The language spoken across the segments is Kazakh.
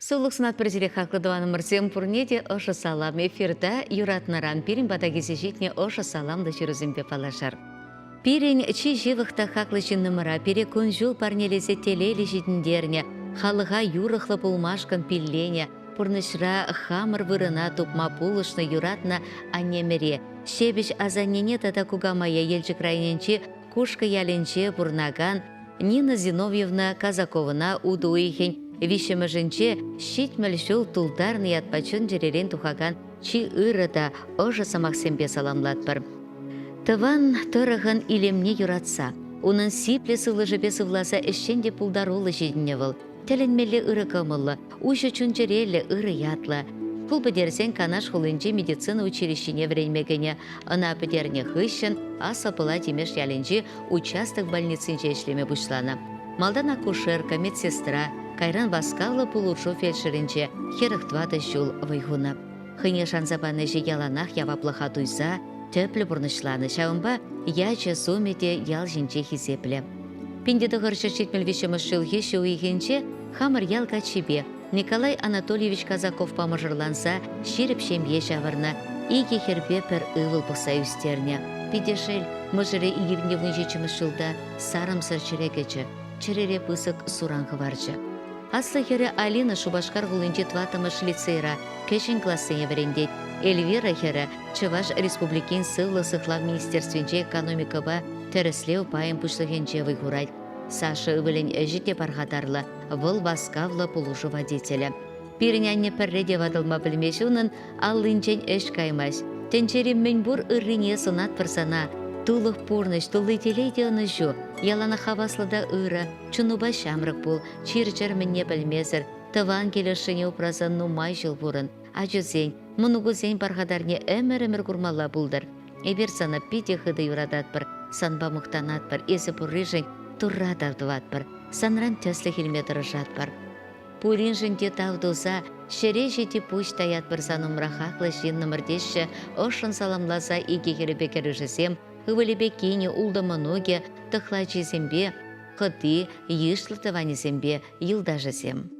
Сулық сынат бірзелі хақлыдуаны мұрсем пұрнеде ошы салам эфирда юратнаран пирин батагесі жетіне ошы саламды жүрізімбе палашар. Пирин чи живықта хақлы жыннымыра пире күн жыл парнелесе телейлі жетіндеріне, халыға юрықлы пулмашкан пиллене, пұрнышра хамыр вырына тупма пулышны юратна анемере. Шебіш азанене тата кугамая елчі крайненче кушка яленче пұрнаган Нина Зиновьевна Казаковына удуихень вишемыжынче щитмел шул тулдарны ятпачын жеререн тухаган чи ырыда ожа самахсембе саламлатпыр. Тыван тұрығын илемне юратса, унын сипле сывлыжыбе сывласа эшшенде пулдарулы жедіневыл, тәленмелі ыры кымылы, ушы чунчерелі ыры ятлы. Кул бідерсен канаш хулынче медицина училищене вренмегене, ына бідерне хыщын, аса пыла демеш яленче участок больницынче эшлеме бушлана. Малдан акушерка, медсестра, кайран васкалы пулушу фельдшерінче херықтвады жул вайхуна. Хыне шанзабаны же яланах яваплыха туйса, төплі бұрнышланы шауынба ячы сумете ял жинче хизеплі. Пиндеді ғыршы шетмел вишемыш шылге шуигенче хамыр ял качибе Николай Анатольевич Казаков памыжырланса шеріп шемге шавырна, иге хербе пір ывыл бұқса үстерне. Пидешел, мұжыры игивневны жечіміш жылда сарым сырчырегечі, чырере пысық суранғы варчы. Аслы хері Алина Шубашкар ғылынче тватымыш лицейра, кешін классыне верендет. Эльвира хері Чываш Республикин сывлы сықлав министерственче экономикаба тәріслеу пайым пұшлығенче вайгурайд. Саша ывылен жите пархатарлы, выл васкавлы пулушу водителя. Пирняне пірреде вадылма білмеші унын аллынчен эш каймаш. Тенчерем мен бұр ыррине сынат пырсана. Тулық пурныш, тулы телейде ұнышу. Ялана хаваслыда ыры, чунуба шамрық бұл, чир-чыр мінне білмезір. Тыван келішіне упразан нумай жыл бұрын. Ачызен, мұнугузен пархадарне әмір-әмір күрмала бұлдыр. Эбер сана пите хыды юрадатпыр, санба мұқтанатпыр, есі бұррыжын турра тавдыватпыр, санран төслі хилметры жатпыр. Пурин жынде тавдуза, шере жеті пуш таятпыр санумра хақлы жинны мұрдеші, ошын саламласа иге керебекері жызем, ывылебе кені улдымы ноге, тұқла жезембе, қыды, ешлы тыванезембе, йылда жызем.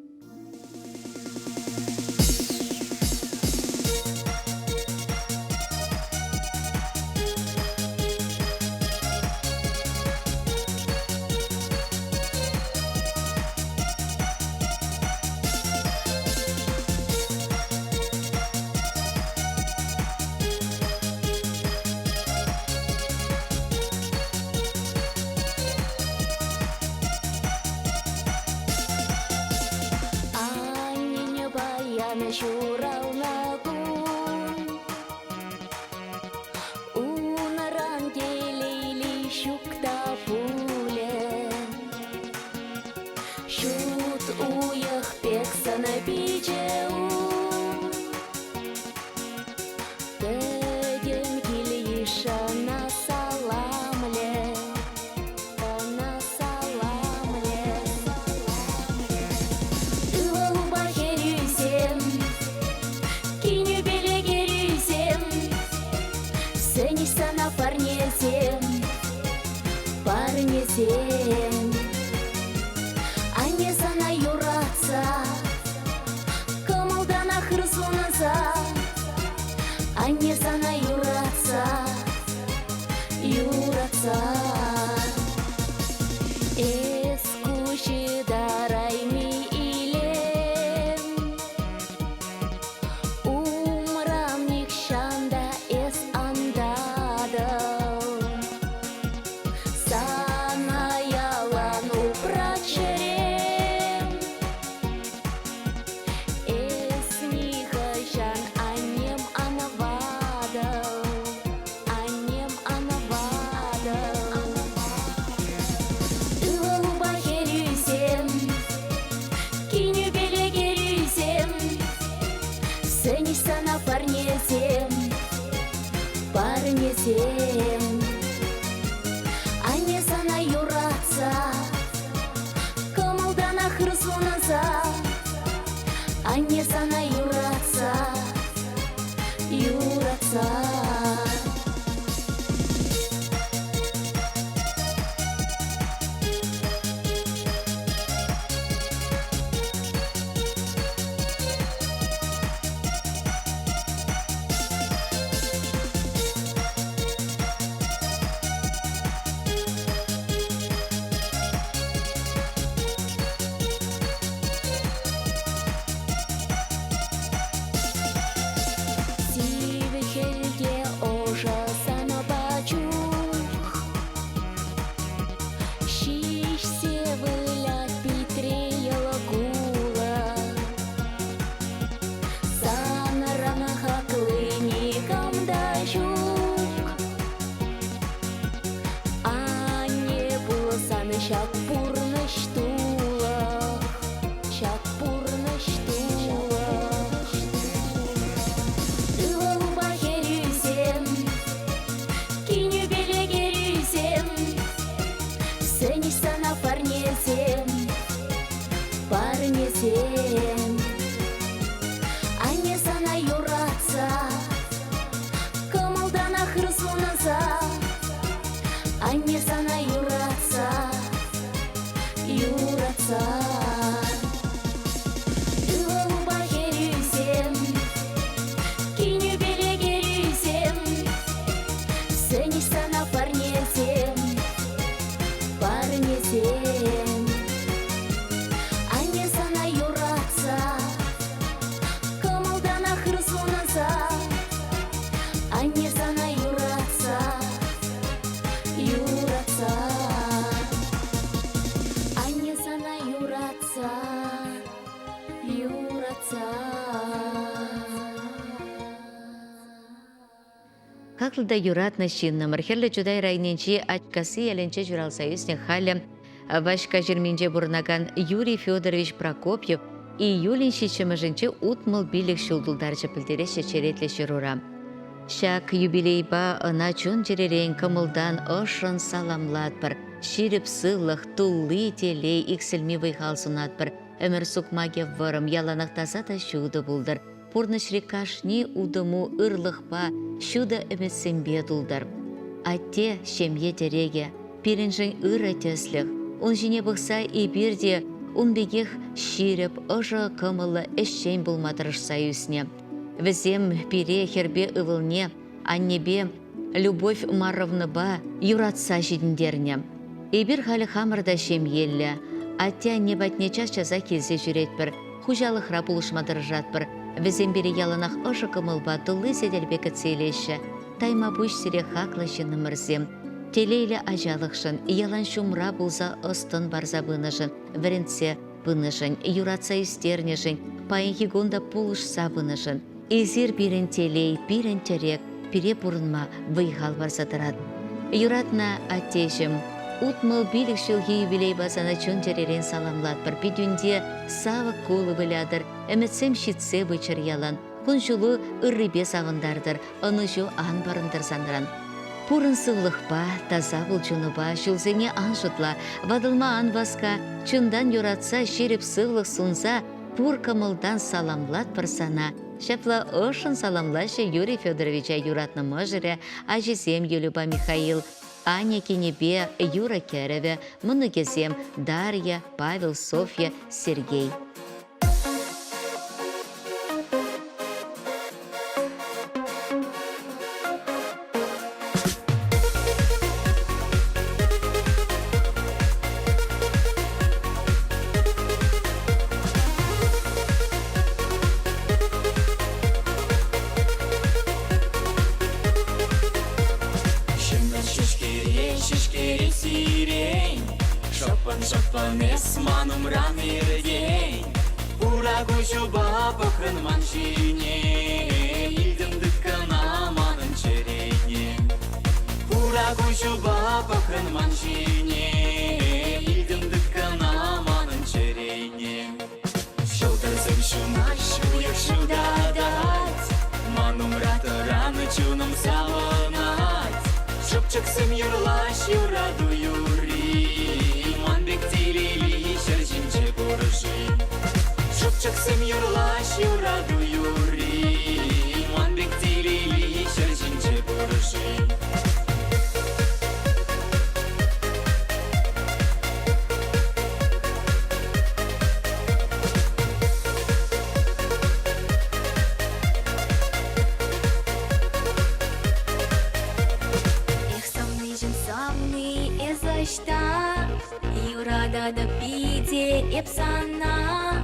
Хаклда юратна шиннамыр, херлі жудай райненче ачкасы яленче журалсаюсне халя Вашка жерменже бурнаган Юрий Федорович Прокопьев июлин шичіміжінче утмыл билік шулдулдарчы пілдереше черетлеші рура. Шак юбилейба ына чун жеререн кымылдан ышын саламлатпыр, ширіп сылық, туллы телей иксілмі вайхал сунатпыр, өмір сукмаге вырым яланақтаса та шуды булдыр. Пурнышри кашни удыму ырлықпа шуды үмітсенбе дулдыр. Атте шемье тереге, пирінжін ыры төслік, он жіне бұқса еберде унбегех ширіп, ұжы кымылы әшшен бұлматырыш саюсне. Візем пире хербе ывылне, аннебе Любовь Маровна юратса жидіндерне. Ебір халі хамырда шем елі, аття небатне час-часа келсе жүретпір, хужалықра бұлышмадыр жатпыр, візем бере яланақ ұжы кымылба тұлы седелбекі целеші, тайма бұш сире хаклышы нымырзем. Телейлі ажалықшын, ялан шумра бұлза ұстын барза бұнышын, вірінце бұнышын, юратса үстернешін, пайынхи гонда пулышса бұнышын. Изир пирен телей, пирен терек, пире бұрынма вайхал барсатырад. Юратна аттешім, утмыл билік шылғы юбилей базана чын жеререн саламлатпыр, пидюнде савық колы вылядыр, әмітсем шитсе бычыр ялан, күн жулы ұррыбе сағындардыр, ыны жу ан барындар сандыран. Пурын сывлықпа, таза бұл чуныба, шылзене ан жұтла, вадылма ан басқа, чындан юратса, шеріп сывлық сунса, пур кымылдан саламлат сана. Шапла ошын саламлашы Юрий Федоровича юратны мыжыре, ажесем Юлюба Михаил, Аня Кенебе, Юра Кереве, Мыныкесем Дарья, Павел, Софья, Сергей. Шапан эсманум ранырдень, Урагу жуба похран маншине, Илдім дыккана манын черене. Урагу жуба похран маншине, Илдім дыккана манын черене. Шылдырзым шунай шуяк шудадать, Манум рата раны чуным саланать, Шыпчыксым юрлаш юраду юри, Манбек телели шыржинче буржи. Шыпчыксым юрлаш юраду юри, Манбек телели шыржинче буржи. Юрада пиде епсана,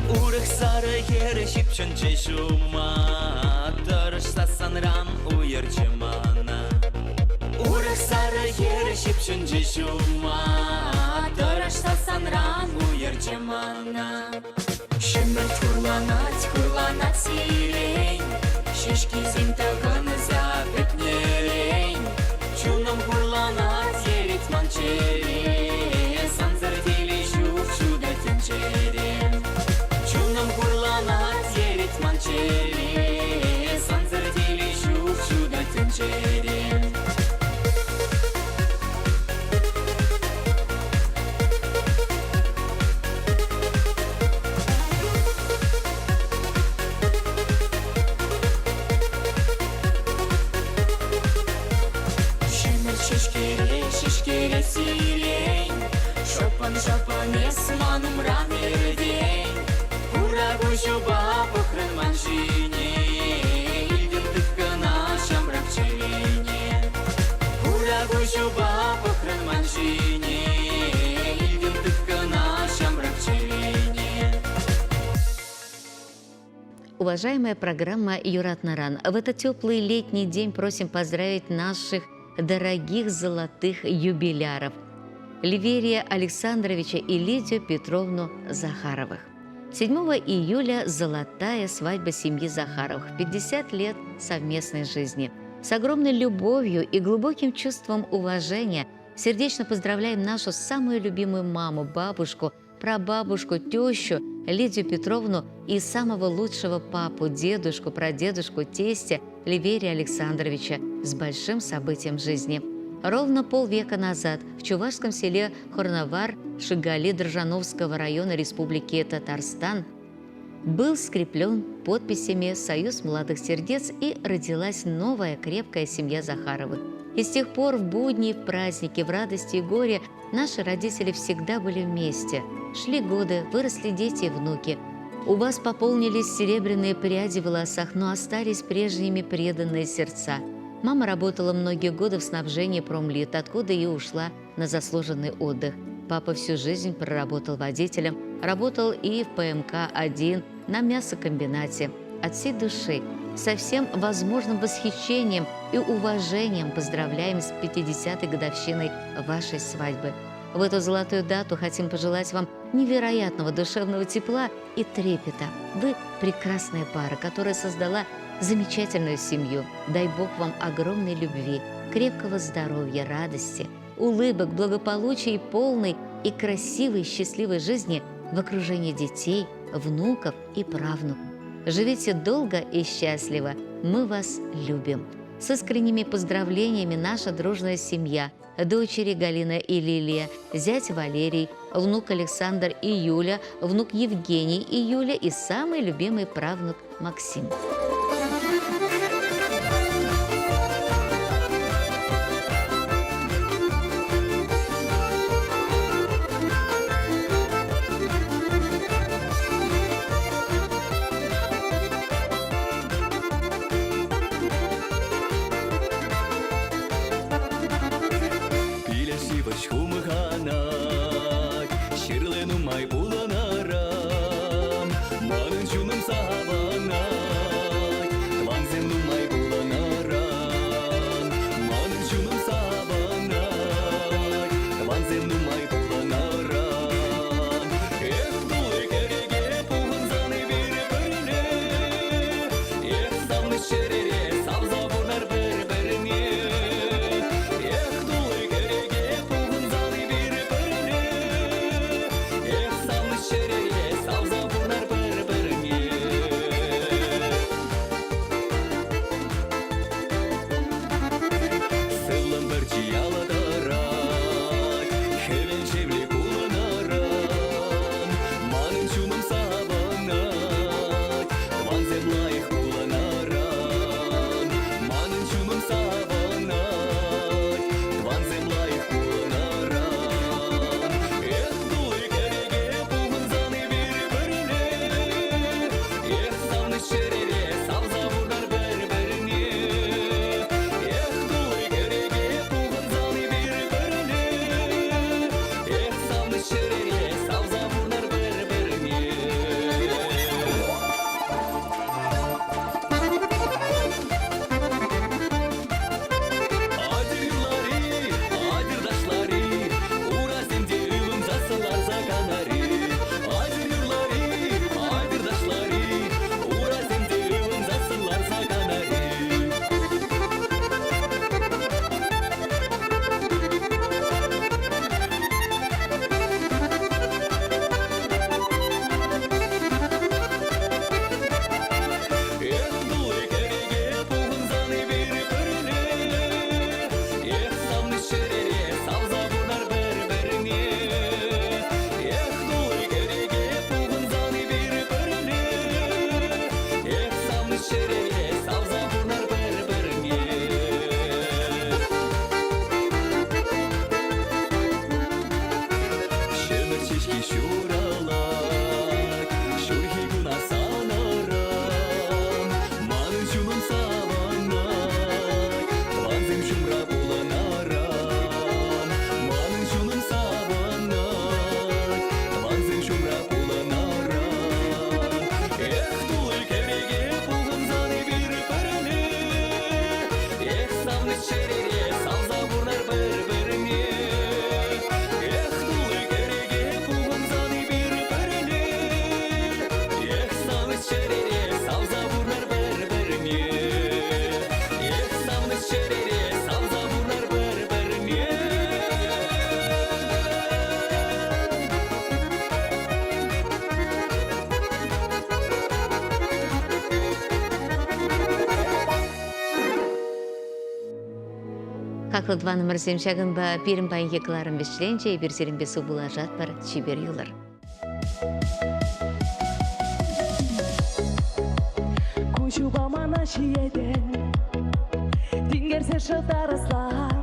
Урых сары хері шипчынче шума, Тұрышса санран уйырчы мана. Урых сары хері шипчынче шума, Тұрышса санран уйырчы мана. Шымыр хурланат сирень, Шишки зинтагын запетнерень, Чуном хурланат ерет манчерень, Санзар дели жув чуда тенчерень. Чуном хурланат ерет манчерень, Санзар дели жув чуда тенчерень. Шишкере сирень, Шапан эсманум ранырдень, Урагу жуба похран маншине, Илдім дыккана шамрак черене. Урагу жуба похран маншине, Илдім дыккана шамрак черене. Уважаемая программа «Юратнаран», в этот теплый летний день просим поздравить наших дорогих золотых юбиляров Ливерия Александровича и Лидию Петровну Захаровых. 7 июля золотая свадьба семьи Захаровых, 50 лет совместной жизни. С огромной любовью и глубоким чувством уважения сердечно поздравляем нашу самую любимую маму, бабушку, прабабушку, тещу Лидию Петровну и самого лучшего папу, дедушку, прадедушку, тестя Ливерия Александровича с большим событием жизни. Ровно полвека назад в чувашском селе Хорнавар Шигали Дрожановского района Республики Татарстан был скреплен подписями «Союз молодых сердец» и родилась новая крепкая семья Захаровых. И с тех пор в будни, в праздники, в радости и горе наши родители всегда были вместе. Шли годы, выросли дети и внуки. У вас пополнились серебряные пряди в волосах, но остались прежними преданные сердца. Мама работала многие годы в снабжении Промлит, откуда и ушла на заслуженный отдых. Папа всю жизнь проработал водителем, работал и в ПМК-1 на мясокомбинате. От всей души, со всем возможным восхищением и уважением поздравляем с 50-й годовщиной вашей свадьбы. В эту золотую дату хотим пожелать вам невероятного душевного тепла и трепета. Вы прекрасная пара, которая создала замечательную семью. Дай Бог вам огромной любви, крепкого здоровья, радости, улыбок, благополучия и полной и красивой, счастливой жизни в окружении детей, внуков и правнуков. Живите долго и счастливо. Мы вас любим. С искренними поздравлениями наша дружная семья, дочери Галина и Лилия, зять Валерий, внук Александр и Юля, внук Евгений и Юля и самый любимый правнук Максим. Хақлы 2 номер 7 шагын ба пирім байын екларын вешленче, бір серін бесу бұлажат бар чибер юлар. Кучу бамана шиеден, дингерсе шылдарысла.